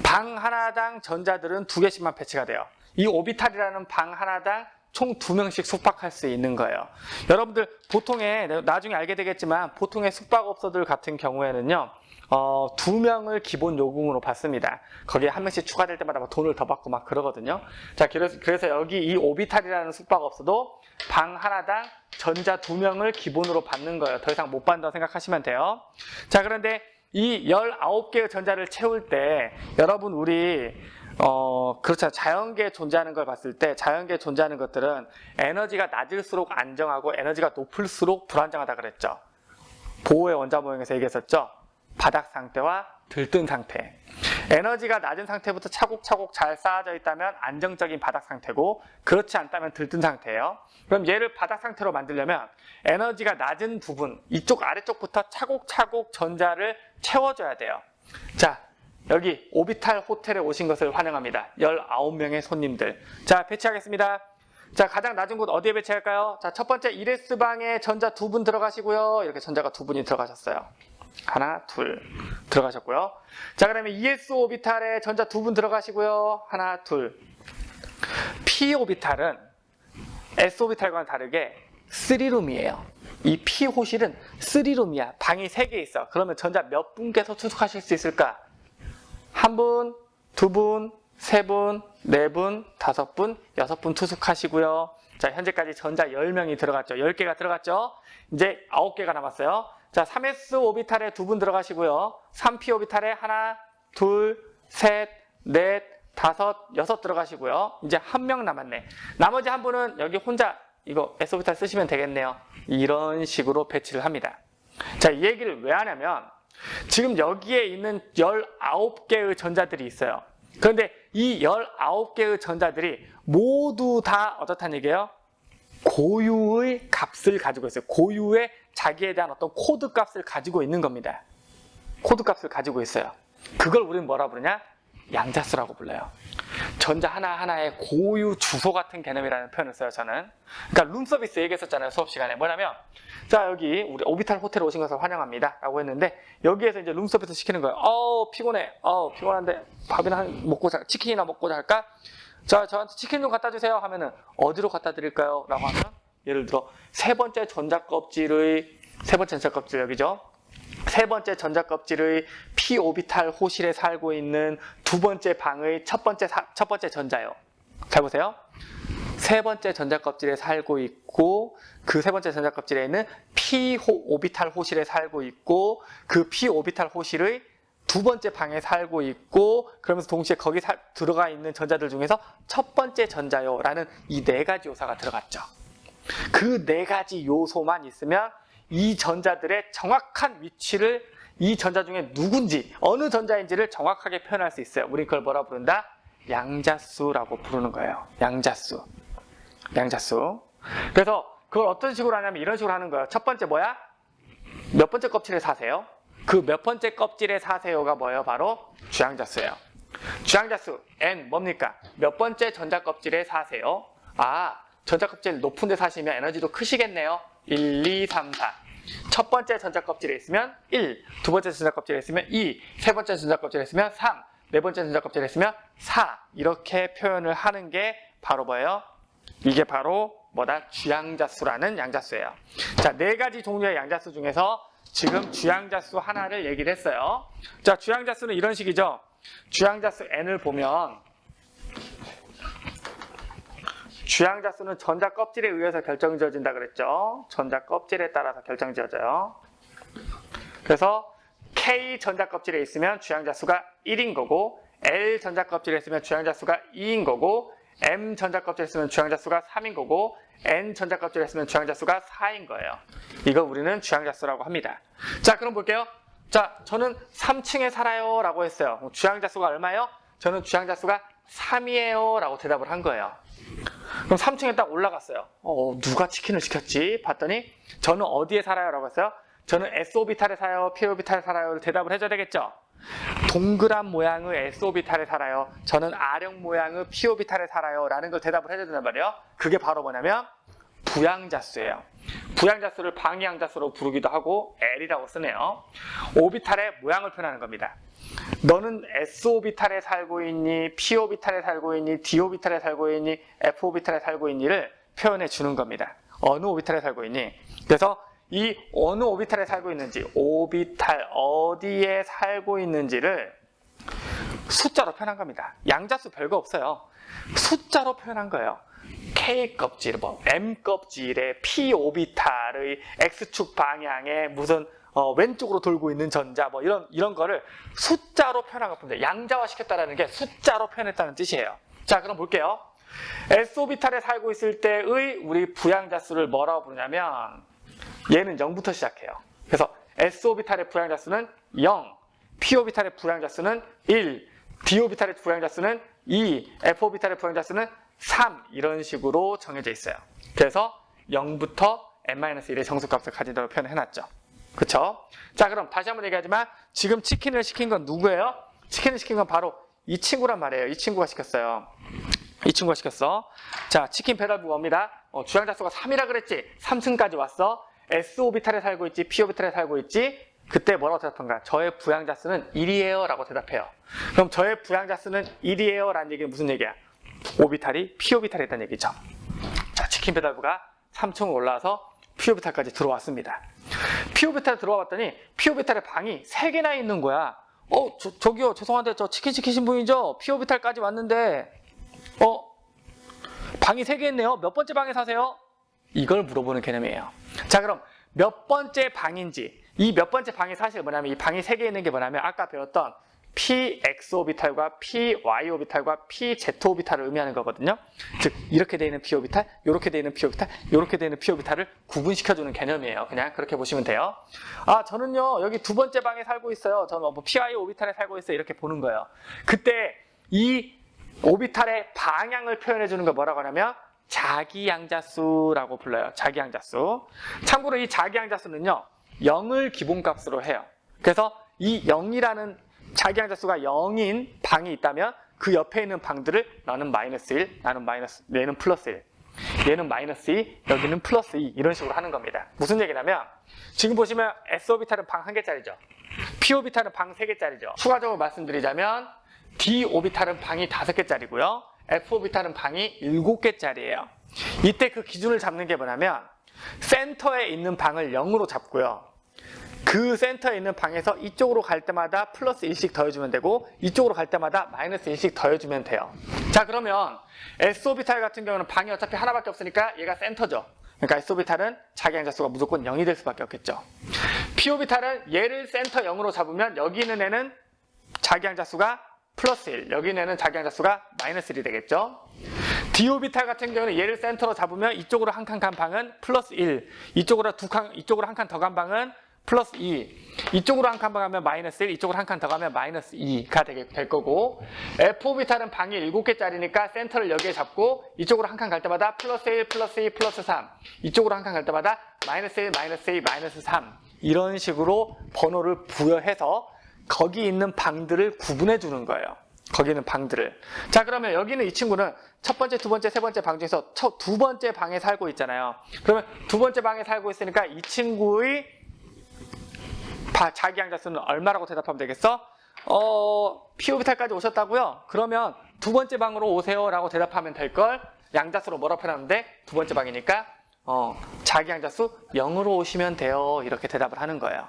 Speaker 1: 방 하나당 전자들은 2개씩만 배치가 돼요. 이 오비탈이라는 방 하나당 총 2명씩 숙박할 수 있는 거예요. 여러분들 보통에, 나중에 알게 되겠지만 보통의 숙박업소들 같은 경우에는요, 2명을 기본 요금으로 받습니다. 거기에 한 명씩 추가될 때마다 막 돈을 더 받고 막 그러거든요. 자, 그래서 여기 이 오비탈이라는 숙박업소도 방 하나당 전자 2명을 기본으로 받는 거예요. 더 이상 못 받는다고 생각하시면 돼요. 자, 그런데 이 19개의 전자를 채울 때 여러분 우리 그렇죠. 자연계에 존재하는 걸 봤을 때 자연계에 존재하는 것들은 에너지가 낮을수록 안정하고 에너지가 높을수록 불안정하다 그랬죠. 보호의 원자 모형에서 얘기했었죠. 바닥 상태와 들뜬 상태. 에너지가 낮은 상태부터 차곡차곡 잘 쌓아져 있다면 안정적인 바닥 상태고, 그렇지 않다면 들뜬 상태예요. 그럼 얘를 바닥 상태로 만들려면 에너지가 낮은 부분, 이쪽 아래쪽부터 차곡차곡 전자를 채워줘야 돼요. 자, 여기 오비탈 호텔에 오신 것을 환영합니다. 19명의 손님들. 자, 배치하겠습니다. 자, 가장 낮은 곳 어디에 배치할까요? 자, 첫 번째 1S방에 전자 2분 들어가시고요. 이렇게 전자가 2분이 들어가셨어요. 하나, 둘 들어가셨고요. 자, 그다음에 2s 오비탈에 전자 2분 들어가시고요. 하나, 둘. p 오비탈은 s 오비탈과는 다르게 3룸이에요. 이 p 호실은 3룸이야. 방이 3개 있어. 그러면 전자 몇 분께서 투숙하실 수 있을까? 1분, 2분, 3분, 4분, 5분, 6분 투숙하시고요. 자, 현재까지 전자 10명이 들어갔죠. 10개가 들어갔죠. 이제 9개가 남았어요. 자, 3s 오비탈에 2분 들어가시고요. 3p 오비탈에 하나, 둘, 셋, 넷, 다섯, 6 들어가시고요. 이제 1명 남았네. 나머지 한 분은 여기 혼자 이거 s 오비탈 쓰시면 되겠네요. 이런 식으로 배치를 합니다. 자, 이 얘기를 왜 하냐면 지금 여기에 있는 19개의 전자들이 있어요. 그런데 이 19개의 전자들이 모두 다 어떻다는 얘기예요? 고유의 값을 가지고 있어요. 고유의 자기에 대한 어떤 코드 값을 가지고 있는 겁니다. 코드 값을 가지고 있어요. 그걸 우리는 뭐라 부르냐? 양자수라고 불러요. 전자 하나하나의 고유 주소 같은 개념이라는 표현을 써요, 저는. 그러니까 룸서비스 얘기했었잖아요, 수업 시간에. 뭐냐면, 자, 여기 우리 오비탈 호텔에 오신 것을 환영합니다. 라고 했는데, 여기에서 이제 룸서비스 시키는 거예요. 피곤해. 피곤한데 밥이나 먹고 치킨이나 먹고 잘까? 자, 저한테 치킨 좀 갖다 주세요. 하면은, 어디로 갖다 드릴까요? 라고 하면, 예를 들어, 세 번째 전자 껍질 여기죠. 세 번째 전자 껍질의 p 오비탈 호실에 살고 있는 두 번째 방의 첫 번째 전자요. 잘 보세요. 세 번째 전자 껍질에 살고 있고, 그 세 번째 전자 껍질에 있는 p 오비탈 호실에 살고 있고, 그 p 오비탈 호실의 두 번째 방에 살고 있고, 그러면서 동시에 거기 들어가 있는 전자들 중에서 첫 번째 전자요라는 이 4가지 요소가 들어갔죠. 그 4가지 요소만 있으면 이 전자들의 정확한 위치를 이 전자 중에 누군지, 어느 전자인지를 정확하게 표현할 수 있어요. 우리 그걸 뭐라 부른다? 양자수라고 부르는 거예요. 양자수. 그래서 그걸 어떤 식으로 하냐면 이런 식으로 하는 거예요. 첫 번째 뭐야? 몇 번째 껍질에 사세요? 그 몇 번째 껍질에 사세요가 뭐예요? 바로 주양자수예요. 주양자수 N 뭡니까? 몇 번째 전자껍질에 사세요? 아, 전자껍질 높은 데 사시면 에너지도 크시겠네요. 1, 2, 3, 4. 첫 번째 전자껍질에 있으면 1, 두 번째 전자껍질에 있으면 2, 세 번째 전자껍질에 있으면 3, 네 번째 전자껍질에 있으면 4. 이렇게 표현을 하는 게 바로 뭐예요? 이게 바로 뭐다? 주양자수라는 양자수예요. 자, 네 가지 종류의 양자수 중에서 지금 주양자수 하나를 얘기를 했어요. 자, 주양자수는 이런 식이죠. 주양자수 N을 보면 주양자수는 전자 껍질에 의해서 결정지어진다 그랬죠. 전자 껍질에 따라서 결정지어져요. 그래서 K 전자 껍질에 있으면 주양자수가 1인 거고, L 전자 껍질에 있으면 주양자수가 2인 거고, M 전자 껍질에 있으면 주양자수가 3인 거고, N 전자 껍질에 있으면 주양자수가 4인 거예요. 이거 우리는 주양자수라고 합니다. 자, 그럼 볼게요. 자, 저는 3층에 살아요 라고 했어요. 주양자수가 얼마예요? 저는 주양자수가 3이에요 라고 대답을 한 거예요. 그럼 3층에 딱 올라갔어요. 누가 치킨을 시켰지? 봤더니 저는 어디에 살아요? 라고 했어요. 저는 S오비탈에 살아요, P오비탈에 살아요. 대답을 해줘야 되겠죠. 동그란 모양의 S오비탈에 살아요. 저는 R형 모양의 P오비탈에 살아요. 라는 걸 대답을 해줘야 된단 말이에요. 그게 바로 뭐냐면 부양자수예요. 부양자수를 방위양자수로 부르기도 하고 L이라고 쓰네요. 오비탈의 모양을 표현하는 겁니다. 너는 S오비탈에 살고 있니? P오비탈에 살고 있니? D오비탈에 살고 있니? F오비탈에 살고 있니를 표현해 주는 겁니다. 어느 오비탈에 살고 있니? 그래서 이 어느 오비탈에 살고 있는지, 오비탈 어디에 살고 있는지를 숫자로 표현한 겁니다. 양자수 별거 없어요. 숫자로 표현한 거예요. K껍질, M껍질의 P오비탈의 X축 방향에 무슨 왼쪽으로 돌고 있는 전자 이런 거를 숫자로 표현한 겁니다. 양자화 시켰다는 게 숫자로 표현했다는 뜻이에요. 자, 그럼 볼게요. S오비탈에 살고 있을 때의 우리 부양자수를 뭐라고 부르냐면 얘는 0부터 시작해요. 그래서 S오비탈의 부양자수는 0, P오비탈의 부양자수는 1, D오비탈의 부양자수는 2, F오비탈의 부양자수는 3 이런 식으로 정해져 있어요. 그래서 0부터 n-1의 정수값을 가진다고 표현해놨죠. 그쵸? 자, 그럼 다시 한번 얘기하지만 지금 치킨을 시킨 건 누구예요? 치킨을 시킨 건 바로 이 친구란 말이에요. 이 친구가 시켰어요. 이 친구가 시켰어. 자, 치킨 배달부가 옵니다. 주양자수가 3이라 그랬지? 3층까지 왔어. S오비탈에 살고 있지? P오비탈에 살고 있지? 그때 뭐라고 대답한가? 저의 부양자수는 1이에요 라고 대답해요. 그럼 저의 부양자수는 1이에요 라는 얘기는 무슨 얘기야? 오비탈이 P오비탈에 있다는 얘기죠. 자, 치킨 배달부가 3층으로 올라와서 P오비탈까지 들어왔습니다. P오비탈에 들어와 봤더니 P오비탈에 방이 3개나 있는 거야. 저기요, 죄송한데 저 치킨 시키신 분이죠? P오비탈까지 왔는데 방이 3개 있네요. 몇 번째 방에 사세요? 이걸 물어보는 개념이에요. 자, 그럼 몇 번째 방인지, 이 몇 번째 방이 사실 뭐냐면 이 방이 3개 있는 게 뭐냐면 아까 배웠던 PX오비탈과 PY오비탈과 PZ오비탈을 의미하는 거거든요. 즉 이렇게 되어 있는 P오비탈, 이렇게 되어 있는 P오비탈, 이렇게 되어 있는 P오비탈을 구분시켜주는 개념이에요. 그냥 그렇게 보시면 돼요. 아, 저는요 여기 두 번째 방에 살고 있어요. 저는 PY오비탈에 살고 있어요. 이렇게 보는 거예요. 그때 이 오비탈의 방향을 표현해주는 거 뭐라고 하냐면 자기양자수라고 불러요. 자기양자수. 참고로 이 자기양자수는요 0을 기본값으로 해요. 그래서 이 0이라는 자기양자수가 0인 방이 있다면 그 옆에 있는 방들을 나는 마이너스 1, 얘는 플러스 1, 얘는 마이너스 2, 여기는 플러스 2 이런 식으로 하는 겁니다. 무슨 얘기냐면 지금 보시면 S오비탈은 방 1개짜리죠. P오비탈은 방 3개짜리죠. 추가적으로 말씀드리자면 D오비탈은 방이 5개짜리고요. F오비탈은 방이 7개짜리예요. 이때 그 기준을 잡는 게 뭐냐면 센터에 있는 방을 0으로 잡고요. 그 센터에 있는 방에서 이쪽으로 갈 때마다 플러스 1씩 더해주면 되고 이쪽으로 갈 때마다 마이너스 1씩 더해주면 돼요. 자, 그러면 S오비탈 같은 경우는 방이 어차피 하나밖에 없으니까 얘가 센터죠. 그러니까 S오비탈은 자기양자수가 무조건 0이 될 수밖에 없겠죠. P오비탈은 얘를 센터 0으로 잡으면 여기 있는 애는 자기양자수가 플러스 1, 여기 있는 애는 자기양자수가 마이너스 1이 되겠죠. D오비탈 같은 경우는 얘를 센터로 잡으면 이쪽으로 한 칸 간 방은 플러스 1, 이쪽으로 한 칸 더 간 방은 플러스 2, 이쪽으로 한 칸 더 가면 마이너스 1, 이쪽으로 한 칸 더 가면 마이너스 2가 될 거고, F오비탈은 방이 7개짜리니까 센터를 여기에 잡고 이쪽으로 한 칸 갈 때마다 플러스 1, 플러스 2, 플러스 3, 이쪽으로 한 칸 갈 때마다 마이너스 1, 마이너스 2, 마이너스 3 이런 식으로 번호를 부여해서 거기 있는 방들을 구분해 주는 거예요. 거기 있는 방들을. 자, 그러면 여기는 이 친구는 첫 번째, 두 번째, 세 번째 방 중에서 두 번째 방에 살고 있잖아요. 그러면 두 번째 방에 살고 있으니까 이 친구의 자기 양자수는 얼마라고 대답하면 되겠어? P 오비탈까지 오셨다고요? 그러면 두 번째 방으로 오세요 라고 대답하면 될걸. 양자수로 뭐라고 표현하는데 두 번째 방이니까 자기 양자수 0으로 오시면 돼요. 이렇게 대답을 하는 거예요.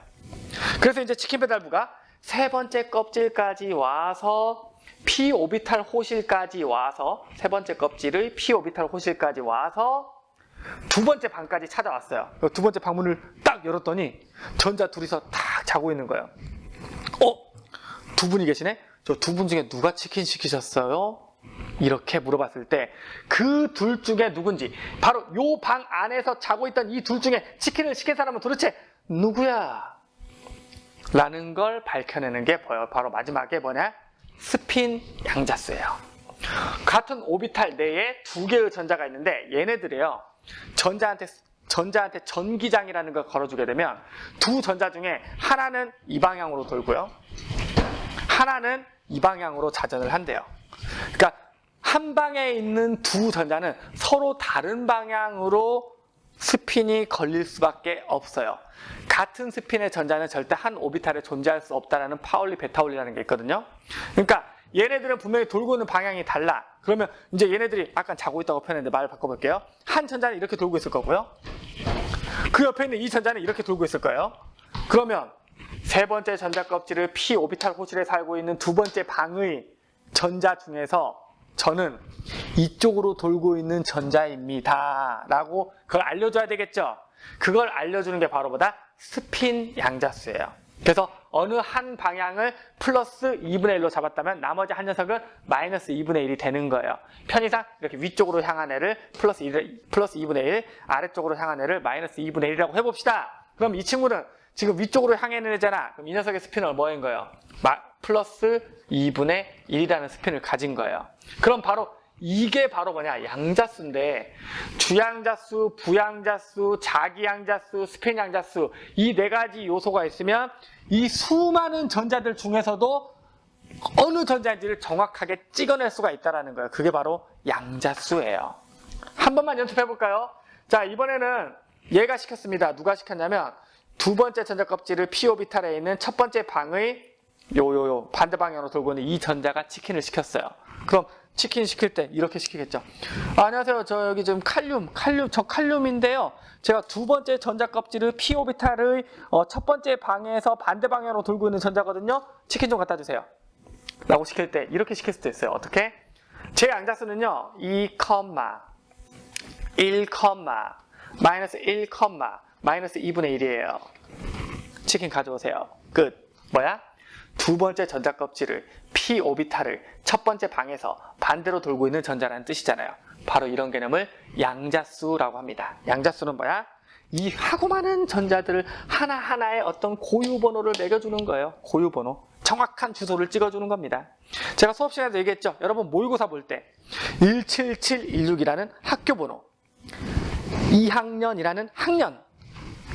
Speaker 1: 그래서 이제 치킨 배달부가 세 번째 껍질까지 와서 P 오비탈 호실까지 와서 세 번째 껍질의 P 오비탈 호실까지 와서 두 번째 방까지 찾아왔어요. 두 번째 방문을 딱 열었더니 전자 둘이서 딱 자고 있는 거예요. 두 분이 계시네? 저 두 분 중에 누가 치킨 시키셨어요? 이렇게 물어봤을 때 그 둘 중에 누군지, 바로 요 방 안에서 자고 있던 이 둘 중에 치킨을 시킨 사람은 도대체 누구야? 라는 걸 밝혀내는 게 바로 마지막에 뭐냐? 스핀 양자수예요. 같은 오비탈 내에 두 개의 전자가 있는데 얘네들이요, 전자한테 전기장이라는 걸 걸어주게 되면 두 전자 중에 하나는 이 방향으로 돌고요, 하나는 이 방향으로 자전을 한대요. 그러니까 한 방에 있는 두 전자는 서로 다른 방향으로 스핀이 걸릴 수밖에 없어요. 같은 스핀의 전자는 절대 한 오비탈에 존재할 수 없다라는 파울리 베타울리라는 게 있거든요. 그러니까 얘네들은 분명히 돌고 있는 방향이 달라. 그러면 이제 얘네들이 아까 자고 있다고 표현했는데 말을 바꿔볼게요. 한 전자는 이렇게 돌고 있을 거고요, 그 옆에 있는 이 전자는 이렇게 돌고 있을 거예요. 그러면 세 번째 전자 껍질을 P 오비탈 호실에 살고 있는 두 번째 방의 전자 중에서 저는 이쪽으로 돌고 있는 전자입니다 라고 그걸 알려줘야 되겠죠. 그걸 알려주는 게 바로 뭐다? 스핀 양자수예요. 그래서 어느 한 방향을 플러스 2분의 1로 잡았다면 나머지 한 녀석은 마이너스 2분의 1이 되는 거예요. 편의상 이렇게 위쪽으로 향한 애를 플러스 2분의 1, 아래쪽으로 향한 애를 마이너스 2분의 1이라고 해봅시다. 그럼 이 친구는 지금 위쪽으로 향해 있는 애잖아. 그럼 이 녀석의 스핀은 뭐인 거예요? 플러스 2분의 1이라는 스핀을 가진 거예요. 그럼 바로 이게 바로 뭐냐? 양자수인데 주양자수, 부양자수, 자기양자수, 스핀 양자수, 이 네 가지 요소가 있으면 이 수많은 전자들 중에서도 어느 전자인지를 정확하게 찍어낼 수가 있다는 거예요. 그게 바로 양자수예요. 한 번만 연습해 볼까요? 자, 이번에는 얘가 시켰습니다. 누가 시켰냐면 두 번째 전자 껍질을 P-오비탈에 있는 첫 번째 방의 반대 방향으로 돌고 있는 이 전자가 치킨을 시켰어요. 그럼 치킨 시킬 때 이렇게 시키겠죠. 안녕하세요. 저 여기 지금 칼륨인데요. 제가 두 번째 전자 껍질을 P-오비탈의 첫 번째 방에서 반대 방향으로 돌고 있는 전자거든요. 치킨 좀 갖다 주세요. 라고 시킬 때 이렇게 시킬 수도 있어요. 어떻게? 제 양자수는요. 2, 1, 마이너스 1, 마이너스 2분의 1이에요. 치킨 가져오세요. 끝. 뭐야? 두 번째 전자 껍질을 P-오비탈을 첫 번째 방에서 반대로 돌고 있는 전자라는 뜻이잖아요. 바로 이런 개념을 양자수라고 합니다. 양자수는 뭐야? 이 하고 많은 전자들을 하나하나의 어떤 고유번호를 매겨주는 거예요. 고유번호. 정확한 주소를 찍어주는 겁니다. 제가 수업 시간에서 얘기했죠. 여러분 모의고사 볼 때 17716이라는 학교번호, 2학년이라는 학년,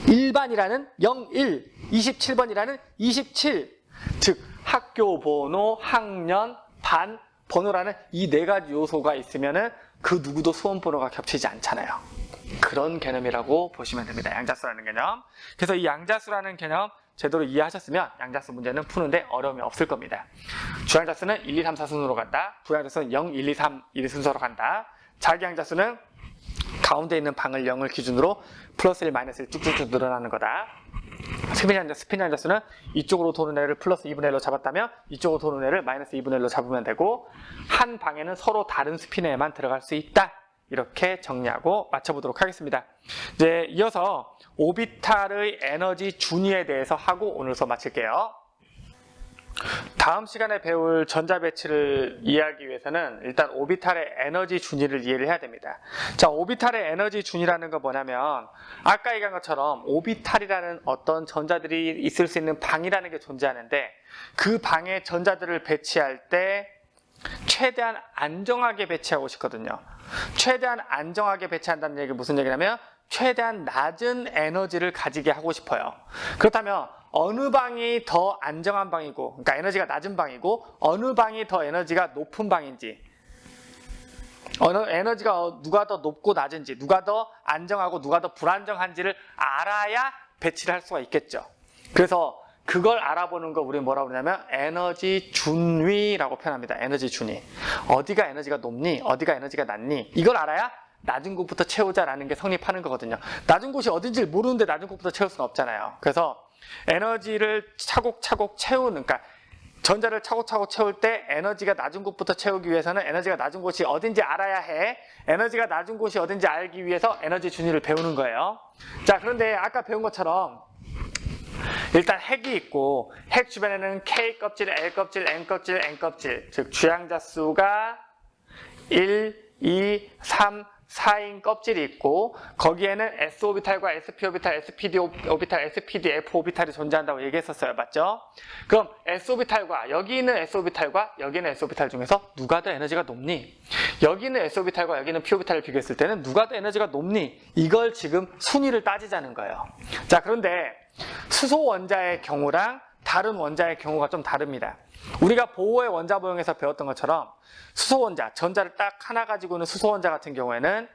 Speaker 1: 1반이라는 01, 27번이라는 27, 즉 학교 번호, 학년, 반, 번호라는 이 네 가지 요소가 있으면은 그 누구도 수험 번호가 겹치지 않잖아요. 그런 개념이라고 보시면 됩니다. 양자수라는 개념. 그래서 이 양자수라는 개념 제대로 이해하셨으면 양자수 문제는 푸는데 어려움이 없을 겁니다. 주양자수는 1, 2, 3, 4 순으로 간다. 부양자수는 0, 1, 2, 3, 1 순서로 간다. 자기양자수는 가운데 있는 방을 0을 기준으로 플러스 1, 마이너스 1 쭉쭉쭉 늘어나는 거다. 스핀 양자수는 이쪽으로 도는 애를 플러스 2분의 1로 잡았다면 이쪽으로 도는 애를 마이너스 2분의 1로 잡으면 되고, 한 방에는 서로 다른 스핀에만 들어갈 수 있다. 이렇게 정리하고 맞춰보도록 하겠습니다. 이제 이어서 오비탈의 에너지 준위에 대해서 하고 오늘 수업 마칠게요. 다음 시간에 배울 전자 배치를 이해하기 위해서는 일단 오비탈의 에너지 준위를 이해를 해야 됩니다. 자, 오비탈의 에너지 준위라는 건 뭐냐면 아까 얘기한 것처럼 오비탈이라는 어떤 전자들이 있을 수 있는 방이라는 게 존재하는데 그 방에 전자들을 배치할 때 최대한 안정하게 배치하고 싶거든요. 최대한 안정하게 배치한다는 얘기는 무슨 얘기냐면 최대한 낮은 에너지를 가지게 하고 싶어요. 그렇다면 어느 방이 더 안정한 방이고, 그러니까 에너지가 낮은 방이고 어느 방이 더 에너지가 높은 방인지, 어느 에너지가 누가 더 높고 낮은지, 누가 더 안정하고 누가 더 불안정한지를 알아야 배치를 할 수가 있겠죠. 그래서 그걸 알아보는 거 우리는 뭐라고 그러냐면 에너지 준위라고 표현합니다. 에너지 준위. 어디가 에너지가 높니? 어디가 에너지가 낮니? 이걸 알아야 낮은 곳부터 채우자라는 게 성립하는 거거든요. 낮은 곳이 어딘지 모르는데 낮은 곳부터 채울 수는 없잖아요. 그래서 에너지를 차곡차곡 채우는, 그러니까 전자를 차곡차곡 채울 때 에너지가 낮은 곳부터 채우기 위해서는 에너지가 낮은 곳이 어딘지 알아야 해. 에너지가 낮은 곳이 어딘지 알기 위해서 에너지 준위를 배우는 거예요. 자, 그런데 아까 배운 것처럼 일단 핵이 있고 핵 주변에는 K 껍질, L 껍질, N 껍질, N 껍질, 즉 주양자 수가 1, 2, 3, 4인 껍질이 있고 거기에는 S 오비탈과 SP 오비탈, SPD 오비탈, SPD F 오비탈이 존재한다고 얘기했었어요. 맞죠? 그럼 S 오비탈과 여기 있는 S 오비탈과 여기 있는 S 오비탈 중에서 누가 더 에너지가 높니? 여기 있는 S 오비탈과 여기 있는 P 오비탈을 비교했을 때는 누가 더 에너지가 높니? 이걸 지금 순위를 따지자는 거예요. 자, 그런데 수소 원자의 경우랑 다른 원자의 경우가 좀 다릅니다. 우리가 보호의 원자 모형에서 배웠던 것처럼 수소 원자, 전자를 딱 하나 가지고 있는 수소 원자 같은 경우에는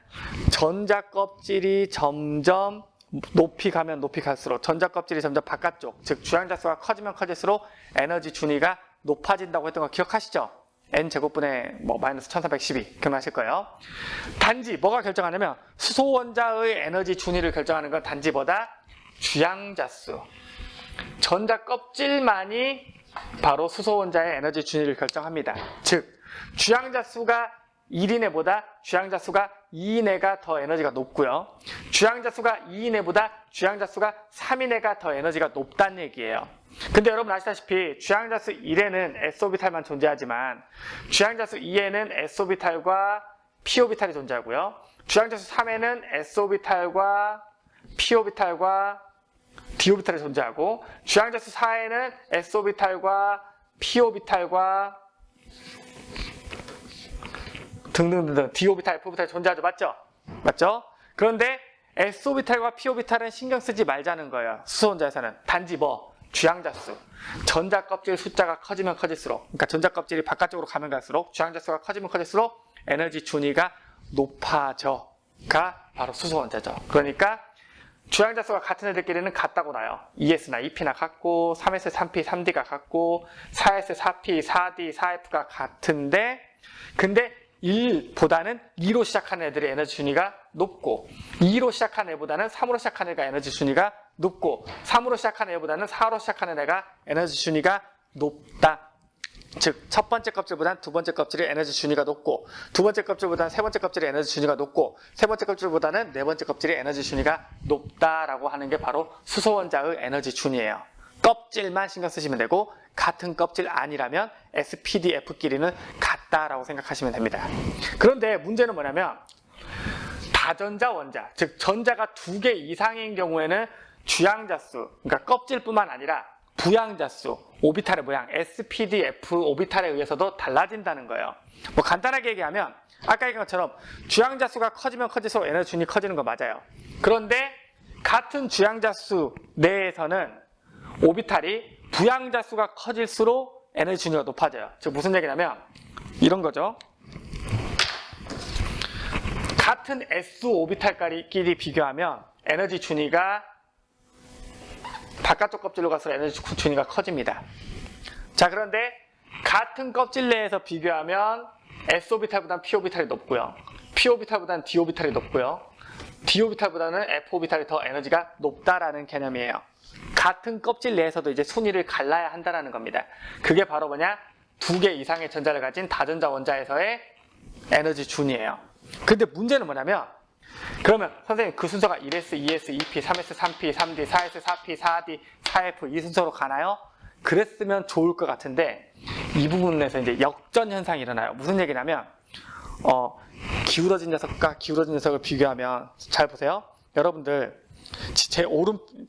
Speaker 1: 전자 껍질이 점점 높이 가면 높이 갈수록, 전자 껍질이 점점 바깥쪽, 즉 주양자 수가 커지면 커질수록 에너지 준위가 높아진다고 했던 거 기억하시죠? n제곱분의 마이너스 1312 기억나실 거예요. 단지 뭐가 결정하냐면 수소 원자의 에너지 준위를 결정하는 건 단지 뭐다? 주양자 수. 전자 껍질만이 바로 수소 원자의 에너지 준위를 결정합니다. 즉 주양자 수가 1인 애보다 주양자 수가 2인 애가 더 에너지가 높고요. 주양자 수가 2인 애보다 주양자 수가 3인 애가 더 에너지가 높다는 얘기예요. 근데 여러분 아시다시피 주양자 수 1에는 S 오비탈만 존재하지만 주양자 수 2에는 S 오비탈과 P 오비탈이 존재하고요. 주양자 수 3에는 S 오비탈과 P 오비탈과 D 오비탈이 존재하고 주양자 수 4에는 S 오비탈과 P 오비탈과 등등등등 D 오비탈, F 오비탈이 존재하죠. 맞죠? 맞죠? 그런데 S 오비탈과 P 오비탈은 신경 쓰지 말자는 거예요. 수소 원자에서는. 단지 뭐? 주양자 수. 전자 껍질 숫자가 커지면 커질수록, 그러니까 전자 껍질이 바깥쪽으로 가면 갈수록 주양자 수가 커지면 커질수록 에너지 준위가 높아져가 바로 수소 원자죠. 그러니까 주양자 수가 같은 애들끼리는 같다고 나요. 2s나 2p나 같고 3s, 3p, 3d가 같고 4s, 4p, 4d, 4f가 같은데 근데 1보다는 2로 시작하는 애들의 에너지 준위가 높고 2로 시작하는 애보다는 3으로 시작하는 애가 에너지 준위가 높고 3으로 시작하는 애보다는 4로 시작하는 애가 에너지 준위가 높다. 즉 첫 번째 껍질보다는 두 번째 껍질의 에너지 준위가 높고 두 번째 껍질보다는 세 번째 껍질의 에너지 준위가 높고 세 번째 껍질보다는 네 번째 껍질의 에너지 준위가 높다라고 하는 게 바로 수소 원자의 에너지 준위예요. 껍질만 신경 쓰시면 되고 같은 껍질 아니라면 SPDF끼리는 같다라고 생각하시면 됩니다. 그런데 문제는 뭐냐면 다전자 원자, 즉 전자가 2개 이상인 경우에는 주양자 수, 그러니까 껍질뿐만 아니라 부양자 수, 오비탈의 모양, SPDF 오비탈에 의해서도 달라진다는 거예요. 뭐 간단하게 얘기하면 아까 얘기한 것처럼 주양자 수가 커지면 커질수록 에너지 준위 커지는 거 맞아요. 그런데 같은 주양자 수 내에서는 오비탈이 부양자 수가 커질수록 에너지 준위가 높아져요. 즉 무슨 얘기냐면 이런 거죠. 같은 S 오비탈끼리 비교하면 에너지 준위가 바깥쪽 껍질로 가서 에너지 준위가 커집니다. 자, 그런데 같은 껍질 내에서 비교하면 S 오비탈보다는 P 오비탈이 높고요. P 오비탈보다는 D 오비탈이 높고요. D 오비탈보다는 F 오비탈이 더 에너지가 높다라는 개념이에요. 같은 껍질 내에서도 이제 순위를 갈라야 한다는 겁니다. 그게 바로 뭐냐? 2개 이상의 전자를 가진 다전자 원자에서의 에너지 준위예요. 근데 문제는 뭐냐면 그러면 선생님 그 순서가 1s, 2s, 2p, 3s, 3p, 3d, 4s, 4p, 4d, 4f 이 순서로 가나요? 그랬으면 좋을 것 같은데 이 부분에서 이제 역전 현상이 일어나요. 무슨 얘기냐면 기울어진 녀석과 기울어진 녀석을 비교하면 잘 보세요. 여러분들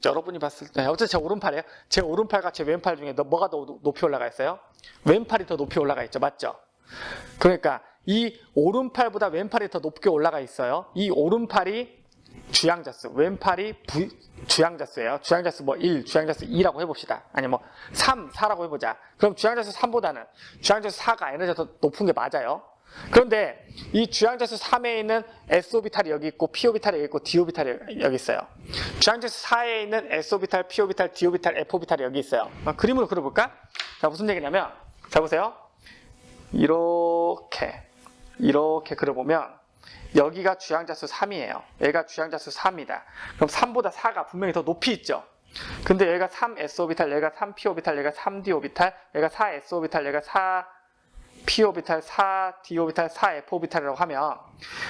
Speaker 1: 여러분이 봤을 때 어쨌든 제 오른팔이에요. 제 오른팔과 제 왼팔 중에 뭐가 더 높이 올라가 있어요? 왼팔이 더 높이 올라가 있죠. 맞죠? 그러니까 이 오른팔보다 왼팔이 더 높게 올라가 있어요. 이 오른팔이 주양자수, 왼팔이 주양자수예요. 주양자수 뭐 1, 주양자수 2라고 해봅시다. 아니 뭐 3, 4라고 해보자. 그럼 주양자수 3보다는 주양자수 4가 에너지가 더 높은 게 맞아요. 그런데 이 주양자수 3에 있는 S오비탈이 여기 있고 P오비탈이 여기 있고 D오비탈이 여기 있어요. 주양자수 4에 있는 S오비탈, P오비탈, D오비탈, F오비탈이 여기 있어요. 그림으로 그려볼까? 자, 무슨 얘기냐면, 자 보세요. 이렇게 그려보면 여기가 주양자수 3이에요. 얘가 주양자수 3이다. 그럼 3보다 4가 분명히 더 높이 있죠. 근데 얘가 3S오비탈, 얘가 3P오비탈, 얘가 3D오비탈, 얘가 4S오비탈, 얘가 4P오비탈, 4D오비탈, 4F오비탈이라고 하면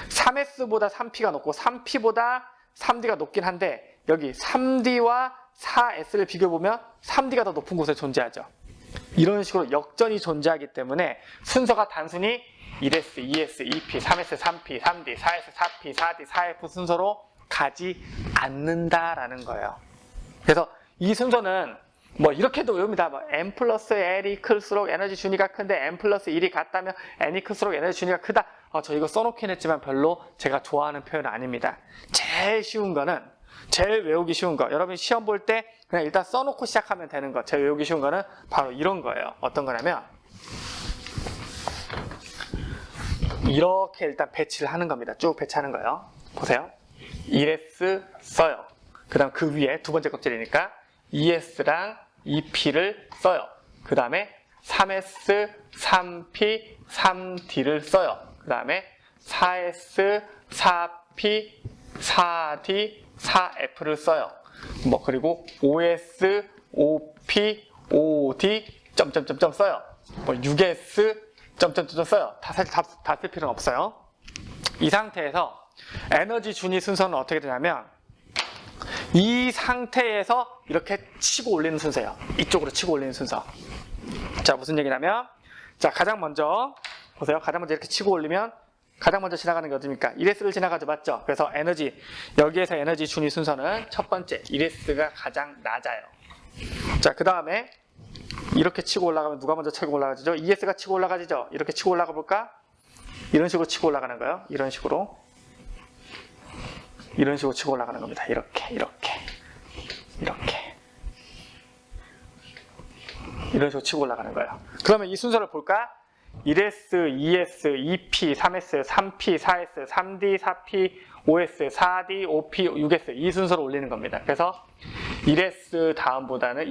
Speaker 1: 3S보다 3P가 높고 3P보다 3D가 높긴 한데 여기 3D와 4S를 비교해보면 3D가 더 높은 곳에 존재하죠. 이런 식으로 역전이 존재하기 때문에 순서가 단순히 1S, 2S, 2P, 3S, 3P, 3D, 4S, 4P, 4D, 4F 순서로 가지 않는다라는 거예요. 그래서 이 순서는 뭐 이렇게도 외웁니다. 뭐 n 플러스 L이 클수록 에너지 준위가 큰데 n 플러스 1이 같다면 n이 클수록 에너지 준위가 크다. 저 이거 써놓긴 했지만 별로 제가 좋아하는 표현은 아닙니다. 제일 쉬운 거는, 제일 외우기 쉬운 거, 여러분 시험 볼 때 그냥 일단 써놓고 시작하면 되는 거, 제일 외우기 쉬운 거는 바로 이런 거예요. 어떤 거냐면 이렇게 일단 배치를 하는 겁니다. 쭉 배치하는 거예요. 보세요. 1S 써요. 그 다음 그 위에 두 번째 껍질이니까 2S랑 2P를 써요. 그 다음에 3S, 3P, 3D를 써요. 그 다음에 4S, 4P, 4D, 4F를 써요. 뭐 그리고 5S, 5P, 5D 점점점점 써요. 뭐 6S 점점점 써요. 사실 다 쓸 필요는 없어요. 이 상태에서 에너지 준위 순서는 어떻게 되냐면 이 상태에서 이렇게 치고 올리는 순서예요. 이쪽으로 치고 올리는 순서. 자, 무슨 얘기냐면, 자, 가장 먼저 보세요. 가장 먼저 이렇게 치고 올리면 가장 먼저 지나가는 게 어디입니까? 1S를 지나가죠, 맞죠? 그래서 에너지, 여기에서 에너지 준위 순서는 첫 번째 1S가 가장 낮아요. 자, 그 다음에 이렇게 치고 올라가면 누가 먼저 치고 올라가죠? 2S가 치고 올라가지죠? 이렇게 치고 올라가 볼까? 이런 식으로 치고 올라가는 거예요. 이런 식으로 치고 올라가는 겁니다. 이렇게 이런 식으로 치고 올라가는 거예요. 그러면 이 순서를 볼까? 1S, 2S, 2P, 3S, 3P, 4S, 3D, 4P, 5S, 4D, 5P, 6S 이 순서로 올리는 겁니다. 그래서 1S보다는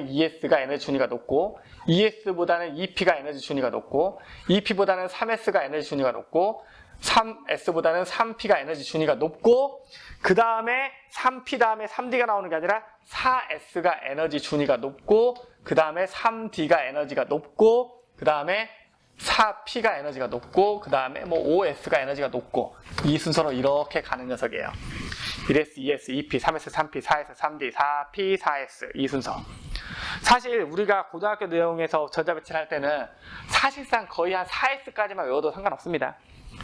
Speaker 1: 2S가 에너지 준위가 높고 2S보다는 2P가 에너지 준위가 높고 2P보다는 3S가 에너지 준위가 높고 3S보다는 3P가 에너지 준위가 높고 그 다음에 3P 다음에 3D가 나오는 게 아니라 4S가 에너지 준위가 높고 그 다음에 3D가 에너지가 높고 그 다음에 4P가 에너지가 높고 그 다음에 뭐 5S가 에너지가 높고 이 순서로 이렇게 가는 녀석이에요. 1S, 2S, 2P, 3S, 3P, 4S, 3D, 4P, 4S 이 순서. 사실 우리가 고등학교 내용에서 전자배치를 할 때는 사실상 거의 한 4S까지만 외워도 상관없습니다.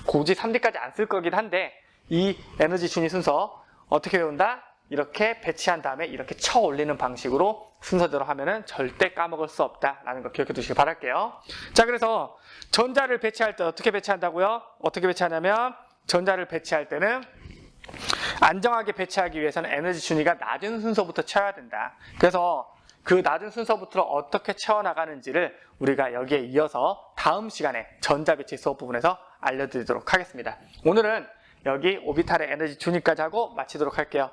Speaker 1: 굳이 3D까지 안 쓸 거긴 한데 이 에너지 준위 순서 어떻게 외운다? 이렇게 배치한 다음에 이렇게 쳐 올리는 방식으로 순서대로 하면은 절대 까먹을 수 없다라는 거 기억해 두시길 바랄게요. 자, 그래서 전자를 배치할 때 어떻게 배치한다고요? 어떻게 배치하냐면 전자를 배치할 때는 안정하게 배치하기 위해서는 에너지 준위가 낮은 순서부터 채워야 된다. 그래서 그 낮은 순서부터 어떻게 채워나가는지를 우리가 여기에 이어서 다음 시간에 전자배치 수업 부분에서 알려드리도록 하겠습니다. 오늘은 여기 오비탈의 에너지 준위까지 하고 마치도록 할게요.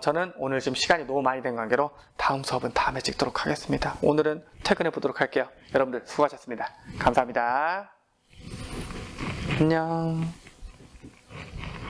Speaker 1: 저는 오늘 지금 시간이 너무 많이 된 관계로 다음 수업은 다음에 찍도록 하겠습니다. 오늘은 퇴근해 보도록 할게요. 여러분들 수고하셨습니다. 감사합니다. 안녕.